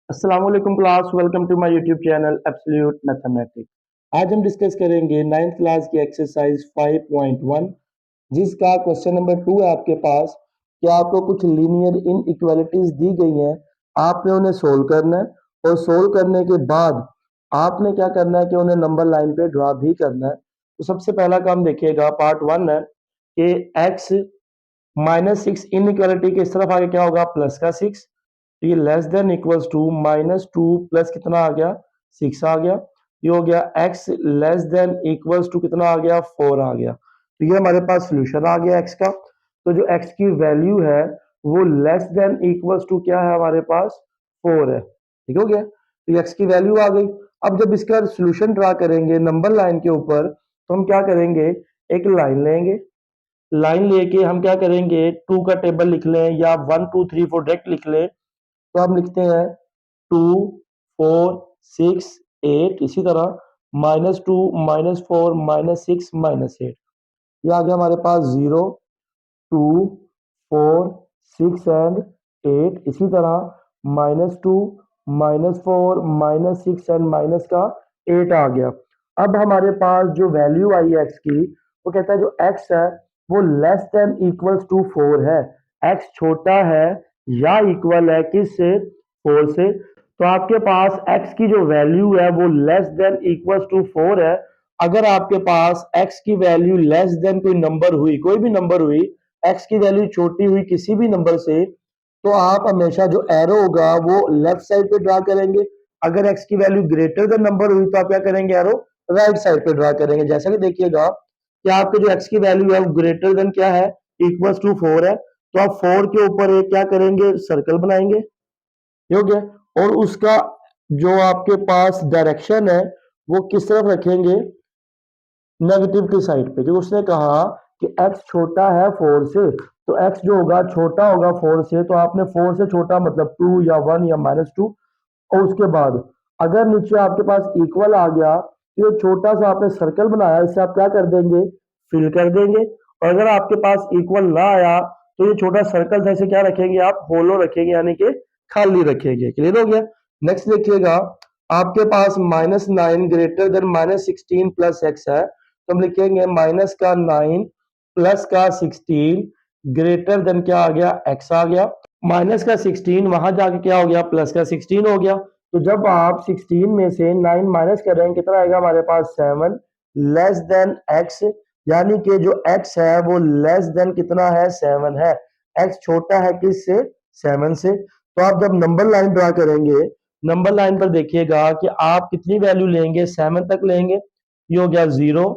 अस्सलाम वालेकुम class, welcome to my YouTube channel absolute mathematics. आज हम डिस्कस करेंगे 9th क्लास की एक्सरसाइज 5.1 जिसका क्वेश्चन नंबर 2 है आपके पास कि आपको कुछ लीनियर इनइक्वालिटीज दी गई हैं, आपने उन्हें सोल्व करना है और सोल्व करने के बाद आपने क्या करना है कि उन्हें नंबर लाइन पे ड्रा भी करना है। तो सबसे पहला काम देखिएगा, पार्ट 1 है कि x -6 इनइक्वालिटी के इस तरफ आगे क्या होगा, प्लस का 6। तो ये less than equals to -2 plus कितना आ गया, 6 आ गया। ये हो गया x less than equals to कितना आ गया, 4 आ गया। तो ये हमारे पास सोल्यूशन आ गया x का। तो जो x की वैल्यू है वो लेस देन इक्वल्स टू क्या है हमारे पास, 4 है। ठीक हो गया, तो x की वैल्यू आ गई। अब जब इसका सोल्यूशन ड्रा करेंगे नंबर लाइन के ऊपर, तो हम क्या करेंगे, एक लाइन लेंगे। लाइन लेके हम क्या करेंगे, 2 का टेबल लिख लें या 1 2 3 4 डायरेक्ट लिख लें। तो हम लिखते हैं 2 4 6 8, इसी तरह -2 -4 -6 -8। ये आ गया हमारे पास 0 2 4 6 एंड 8, इसी तरह -2 -4 -6 एंड माइनस का 8 आ गया। अब हमारे पास जो वैल्यू आई है एक्स की, वो कहता है जो एक्स है वो लेस देन इक्वल्स टू 4 है। एक्स छोटा है या इक्वल है किससे, 4 से। तो आपके पास x की जो वैल्यू है वो लेस देन इक्वल्स टू 4 है। अगर आपके पास x की वैल्यू लेस देन कोई नंबर हुई, कोई भी नंबर हुई, x की वैल्यू छोटी हुई किसी भी नंबर से, तो आप हमेशा जो एरो होगा वो लेफ्ट साइड पे ड्रा करेंगे। अगर x की वैल्यू ग्रेटर देन नंबर हुई तो आप क्या करेंगे, एरो राइट साइड पे ड्रा करेंगे। जैसा कि देखिएगा कि आपके जो x की वैल्यू है वो ग्रेटर देन क्या है, इक्वल्स टू 4 है। तो आप 4 के ऊपर एक क्या करेंगे, सर्कल बनाएंगे। ये हो गया। और उसका जो आपके पास डायरेक्शन है वो किस तरफ रखेंगे, नेगेटिव की साइड पे। जो उसने कहा कि x छोटा है 4 से, तो x जो होगा छोटा होगा 4 से, तो आपने 4 से छोटा मतलब 2 या 1 या -2। और उसके बाद अगर नीचे आपके पास इक्वल आ गया तो ये छोटा सा आपने सर्कल बनाया, इससे आप क्या कर देंगे, फिल कर देंगे। और अगर आपके पास इक्वल ना आया तो ये छोटा सर्कल था, इसे क्या रखेंगे आप, होलो रखेंगे, यानी कि खाली रखेंगे। क्लियर हो गया। नेक्स्ट देखिएगा, आपके पास -9 ग्रेटर देन -16 प्लस एक्स है, तो हम लिखेंगे माइनस का 9 प्लस का 16 ग्रेटर देन क्या आ गया, x आ गया। माइनस का 16 वहां जाके क्या हो गया, प्लस का 16 हो गया। तो जब आप 16 में से 9 माइनस करेंगे कितना आएगा हमारे पास, 7 लेस देन x। यानी कि जो x है वो लेस देन कितना है, 7 है। x छोटा है किससे, 7 से। तो आप जब नंबर लाइन ड्रा करेंगे, नंबर लाइन पर देखिएगा कि आप कितनी वैल्यू लेंगे, 7 तक लेंगे। ये हो गया 0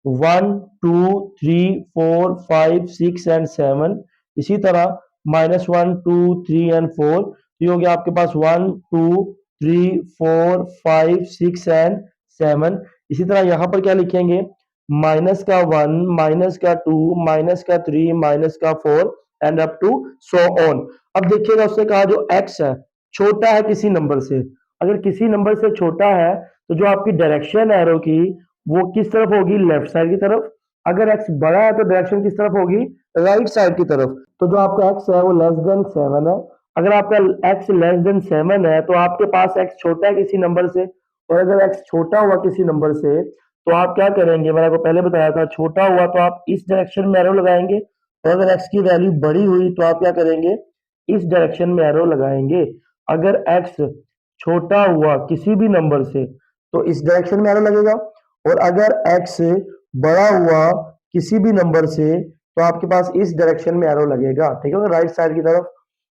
1 2 3 4 5 6 एंड 7। इसी तरह -1 2 3 एंड 4। ये हो गया आपके पास 1 2 3 4 5 6 एंड 7। इसी तरह यहां पर क्या लिखेंगे, माइनस का 1 माइनस का 2 माइनस का 3 माइनस का 4 and up to so on. अब देखिएगा उसने कहा जो x है छोटा है किसी नंबर से। अगर किसी नंबर से छोटा है तो जो आपकी डायरेक्शन एरो की वो किस तरफ होगी, लेफ्ट साइड की तरफ। अगर x बड़ा है तो डायरेक्शन किस तरफ होगी, राइट साइड की तरफ। तो जो आपका x है वो लेस देन 7 है। अगर आपका x लेस देन 7 है तो आपके पास x छोटा है किसी नंबर से। और अगर x छोटा हुआ किसी नंबर से तो आप क्या करेंगे, मैंने आपको पहले बताया था, छोटा हुआ तो आप इस डायरेक्शन में एरो लगाएंगे। और अगर x की वैल्यू बड़ी हुई तो आप क्या करेंगे, इस डायरेक्शन में एरो लगाएंगे। अगर x छोटा हुआ किसी भी नंबर से तो इस डायरेक्शन में एरो लगेगा। और अगर x बड़ा हुआ किसी भी नंबर से तो आपके पास इस डायरेक्शन में एरो लगेगा। ठीक है, राइट साइड की तरफ।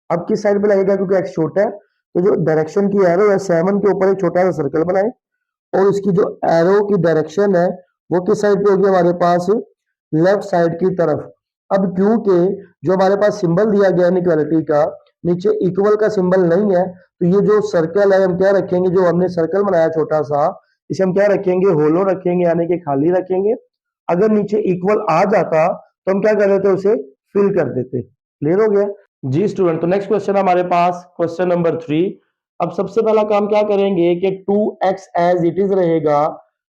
अब किस साइड पे लगेगा, क्योंकि x छोटा है तो जो डायरेक्शन की एरो है 7 के ऊपर एक छोटा सा सर्कल बनाए और उसकी जो एरो की डायरेक्शन है वो किस साइड पे होगी हमारे पास, लेफ्ट साइड की तरफ। अब क्योंकि जो हमारे पास सिंबल दिया गया इनइक्वालिटी का, नीचे इक्वल का सिंबल नहीं है, तो ये जो सर्कल है हम क्या रखेंगे, जो हमने सर्कल बनाया छोटा सा, इसे हम क्या रखेंगे, होलो रखेंगे, यानी कि खाली रखेंगे। अगर नीचे इक्वल आ जाता तो हम क्या कर देते, उसे फिल कर देते। क्लियर हो गया जी स्टूडेंट। तो नेक्स्ट क्वेश्चन हमारे पास क्वेश्चन नंबर 3। अब सबसे पहला काम क्या करेंगे कि 2x एज इट इज रहेगा,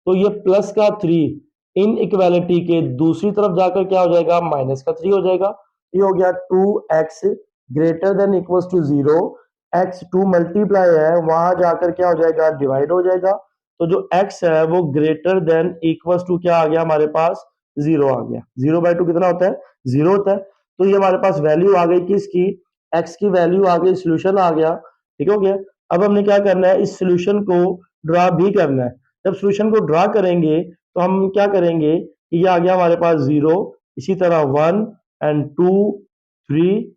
तो ये प्लस का 3 इन इक्वालिटी के दूसरी तरफ जाकर क्या हो जाएगा, माइनस का 3 हो जाएगा। ये हो गया 2x greater than equals to 0 x2 multiply है वहां जाकर क्या हो जाएगा, डिवाइड हो जाएगा। तो जो x है वो ग्रेटर देन इक्वल्स टू क्या आ गया हमारे पास, 0 आ गया। 0/2 कितना होता है, 0 होता है। तो ये हमारे पास वैल्यू आ गई किसकी, x की वैल्यू आ गई, सोल्यूशन आ गया। ठीक हो गया। अब हमने क्या करना है, इस सोल्यूशन को ड्रा भी करना है। जब सोल्यूशन को ड्रा करेंगे तो हम क्या करेंगे कि ये आ गया हमारे पास 0, इसी तरह 1 एंड 2 3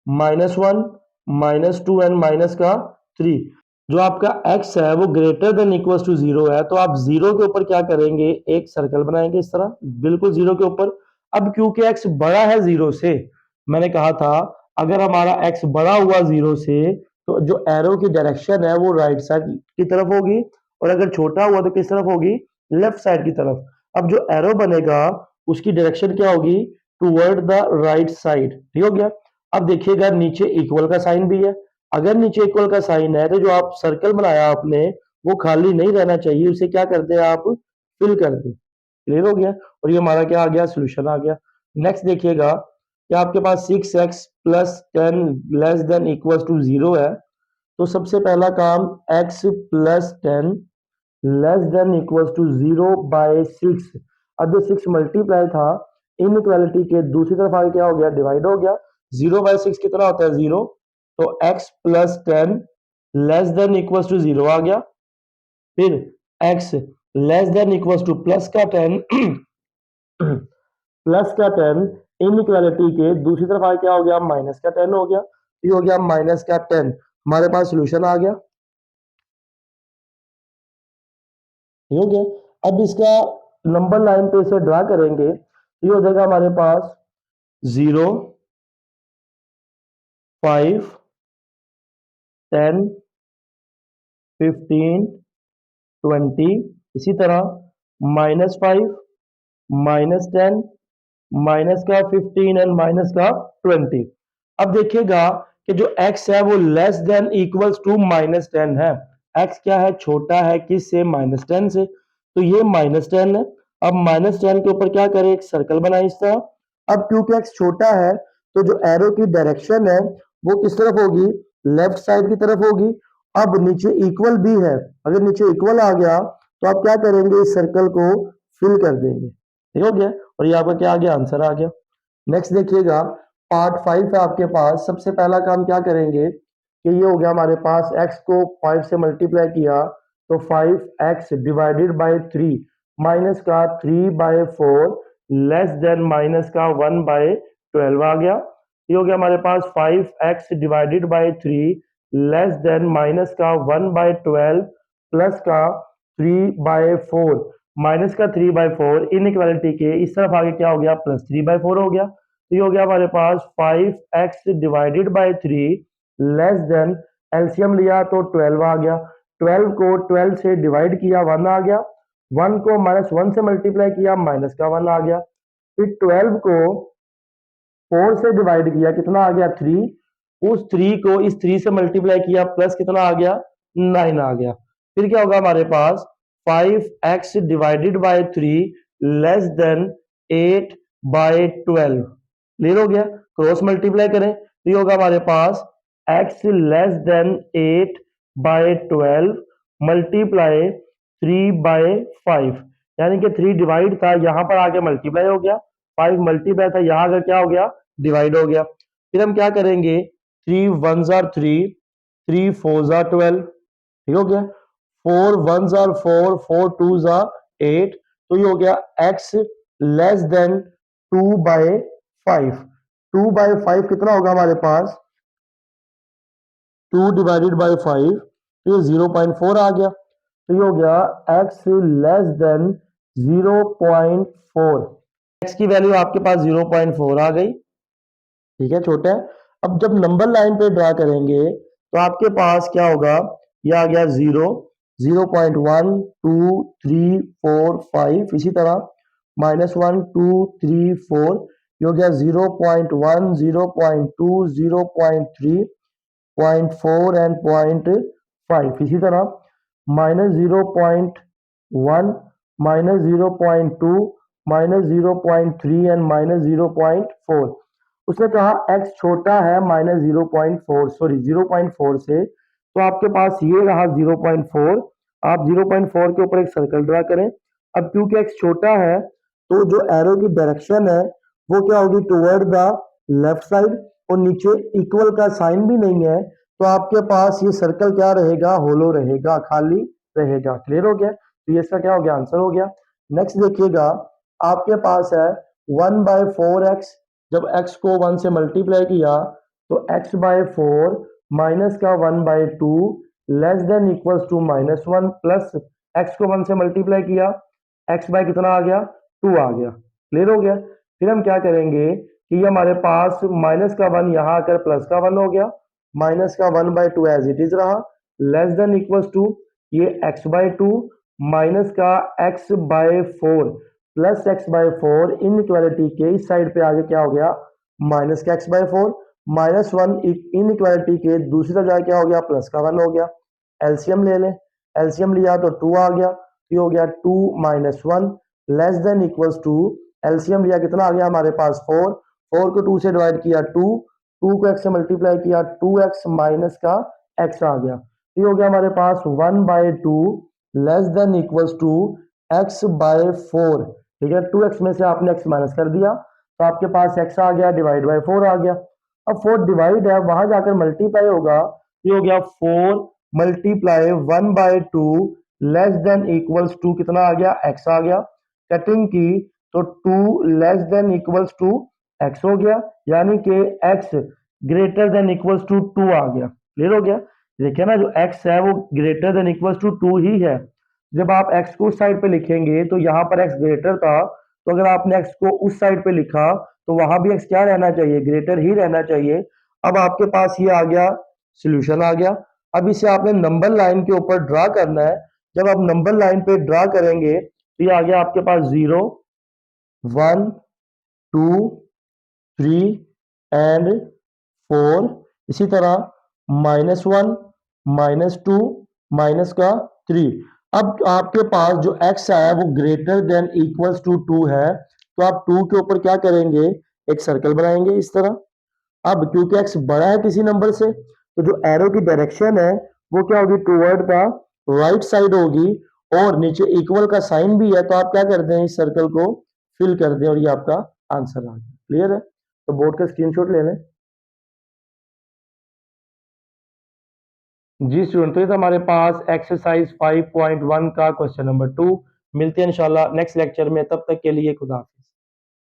-1 -2 एंड माइनस का 3। जो आपका x है वो ग्रेटर देन इक्वल्स टू 0 है, तो आप 0 के ऊपर क्या करेंगे, एक सर्कल बनाएंगे इस तरह, बिल्कुल 0 के ऊपर। अब क्योंकि x बड़ा है 0 से, मैंने कहा था अगर हमारा x बड़ा हुआ 0 से तो जो एरो की डायरेक्शन है वो राइट साइड की तरफ होगी, और अगर छोटा हुआ तो किस तरफ होगी, लेफ्ट साइड की तरफ। अब जो एरो बनेगा उसकी डायरेक्शन क्या होगी, टुवर्ड द राइट साइड। ठीक हो गया। अब देखिएगा नीचे इक्वल का साइन भी है, अगर नीचे इक्वल का साइन है तो जो आप सर्कल बनाया आपने वो खाली नहीं रहना चाहिए, उसे क्या कर दे आप, फिल कर दे। क्लियर हो गया। और ये हमारा क्या आ गया, सोल्यूशन आ गया। नेक्स्ट देखिएगा कि आपके पास 6x plus 10 less than equals to 0 है। तो सबसे पहला काम, x plus 10 less than equals to 0/6। अब जो 6 मल्टीप्लाई था इनइक्वालिटी के दूसरी तरफ आगे क्या हो गया, डिवाइड हो गया। 0/6 कितना होता है, 0। तो x plus 10 less than equals to 0 आ गया। फिर x less than equals to plus का 10 प्लस का 10 इनइक्वालिटी के दूसरी तरफ आगे क्या हो गया, माइनस का 10 हो गया। ये हो गया माइनस का 10। हमारे पास सोल्यूशन आ गया। ये हो गया। अब इसका नंबर लाइन पे इसे ड्रा करेंगे, ये हो जाएगा हमारे पास 0 5 10 15 20, इसी तरह -5 -10 माइनस का 15 एंड माइनस का 20। अब देखिएगा कि जो x है वो लेस देन इक्वल्स टू -10 है। x क्या है, छोटा है किससे, -10 से। तो ये -10 है। अब -10 के ऊपर क्या करें, एक सर्कल बनाए इस तरह। अब क्योंकि x छोटा है तो जो एरो की डायरेक्शन है वो किस तरफ होगी, लेफ्ट साइड की तरफ होगी। अब नीचे इक्वल भी है, अगर नीचे इक्वल आ गया तो आप क्या करेंगे, इस सर्कल को फिल कर देंगे। ठीक हो गया। और ये आपका क्या आ गया, आंसर आ गया। नेक्स्ट देखिएगा, पार्ट 5 है आपके पास। सबसे पहला काम क्या करेंगे कि ये हो गया हमारे पास, x को 5 से मल्टीप्लाई किया तो 5x डिवाइडेड बाय 3 माइनस का 3/4 लेस देन माइनस का 1/12 आ गया। ये हो गया हमारे पास 5x divided by 3 less than minus का 1/12 प्लस का 3/4 माइनस का 3/4 इनइक्वालिटी के इस तरफ आगे क्या हो गया, +3/4 हो गया। तो ये हो गया हमारे पास 5x divided by 3 less than, LCM लिया तो 12 आ गया। 12 को 12 से डिवाइड किया 1 आ गया। 1 को -1 से मल्टीप्लाई किया माइनस का 1 आ गया। फिर 12 को 4 से डिवाइड किया, कितना आ गया, 3। उस 3 को इस 3 से मल्टीप्लाई किया प्लस कितना आ गया, 9 आ गया। फिर क्या होगा हमारे पास, 5x divided by 3 less than 8/12। Clear हो गया। क्रॉस मल्टीप्लाई करें तो ये होगा हमारे पास x लेस देन 8/12 मल्टीप्लाई 3/5, यानी कि 3 डिवाइड था यहां पर आके मल्टीप्लाई हो गया, 5 मल्टीप्लाई था यहां अगर क्या हो गया, डिवाइड हो गया। फिर हम क्या करेंगे, 3 1s are 3 3 4s are 12। ठीक हो गया। 4 1s are 4 4 2s are 8। तो ये हो गया x लेस देन 2/5। 2/5 कितना होगा हमारे पास, 2 डिवाइडेड बाय 5, तो ये 0.4 आ गया। तो ये हो गया x लेस देन 0.4। x की वैल्यू आपके पास 0.4 आ गई। ठीक है, छोटा है। अब जब नंबर लाइन पे ड्रा करेंगे तो आपके पास क्या होगा, ये आ गया 0 0.1 2 3 4 5, इसी तरह -1 2 3 4, ये हो गया 0.1 0.2 0.3 0.4 एंड 0.5, इसी तरह -0.1 -0.2 -0.3 एंड -0.4। उसने कहा x छोटा है -0.4 सॉरी 0.4 से, तो आपके पास ये रहा 0.4। आप 0.4 के ऊपर एक सर्कल ड्रा करें। अब क्योंकि x छोटा है तो जो एरो की डायरेक्शन है वो क्या होगी, टुवर्ड द लेफ्ट साइड, और नीचे इक्वल का साइन भी नहीं है, तो आपके पास ये सर्कल क्या रहेगा, होलो रहेगा, खाली रहेगा। क्लियर हो गया? तो ये इसका क्या हो गया, आंसर हो गया। नेक्स्ट देखिएगा, आपके पास है 1/4x। जब x को 1 से मल्टीप्लाई किया तो x/4 माइनस का 1/2 less than equals to -1, plus x को 1 से मल्टीप्लाई किया, x बाय कितना आ गया, 2 आ गया। क्लियर हो गया? फिर हम क्या करेंगे कि ये हमारे पास माइनस का 1 यहाँ आकर प्लस का 1 हो गया, माइनस का 1/2 एज इट इज रहा, लेस देन इक्वल्स टू ये x/2 माइनस का x/4 प्लस x/4 इन इक्वालिटी के इस साइड पे आगे क्या हो गया, माइनस का x/4 -1 इन इक्वालिटी के दूसरी तरफ जाके क्या हो गया, प्लस का 1 हो गया। एलसीएम ले लें, एलसीएम लिया तो 2 आ गया, ये हो गया 2 - 1 less than equals to, LCM लिया कितना आ गया हमारे पास 4, 4 को 2 से डिवाइड किया 2, 2 को x से मल्टीप्लाई किया 2x माइनस का x आ गया, ये हो गया हमारे पास 1/2 less than equals to x/4। ठीक है, 2x में से आपने x माइनस कर दिया तो आपके पास x आ गया, डिवाइड बाय 4 आ गया। अब 4 डिवाइड है, वहां जाकर मल्टीप्लाई होगा, ये हो गया 4 multiply 1/2 less than equals to कितना आ गया, x आ गया। कटिंग की तो 2 less than equals to x हो गया, यानी कि x greater than equals to 2 आ गया। क्लियर हो गया? देखिए ना, जो x है वो ग्रेटर देन इक्वल्स टू 2 ही है। जब आप x को उस साइड पे लिखेंगे तो यहाँ पर x ग्रेटर था, तो अगर आपने x को उस साइड पे लिखा तो वहां भी x क्या रहना चाहिए, ग्रेटर ही रहना चाहिए। अब आपके पास ये आ गया, सोल्यूशन आ गया। अब इसे आपने नंबर लाइन के ऊपर ड्रा करना है। जब आप नंबर लाइन पे ड्रा करेंगे तो ये आ गया आपके पास 0 1 2 3 एंड 4, इसी तरह -1 -2 माइनस का 3। अब आपके पास जो x है वो ग्रेटर देन इक्वल्स टू 2 है, तो आप 2 के ऊपर क्या करेंगे, एक सर्कल बनाएंगे इस तरह। अब क्योंकि x बड़ा है किसी नंबर से, तो जो एरो की डायरेक्शन है वो क्या होगी, टुवर्ड द राइट साइड होगी, और नीचे इक्वल का साइन भी है, तो आप क्या करते हैं, इस सर्कल को फिल कर दें और ये आपका आंसर आ गया। क्लियर है? तो बोर्ड का स्क्रीनशॉट ले लें। जी स्टूडेंट, तो ये था हमारे पास एक्सरसाइज 5.1 का क्वेश्चन नंबर 2। मिलते हैं इंशाल्लाह नेक्स्ट लेक्चर में, तब तक के लिए खुदा हाफिज़।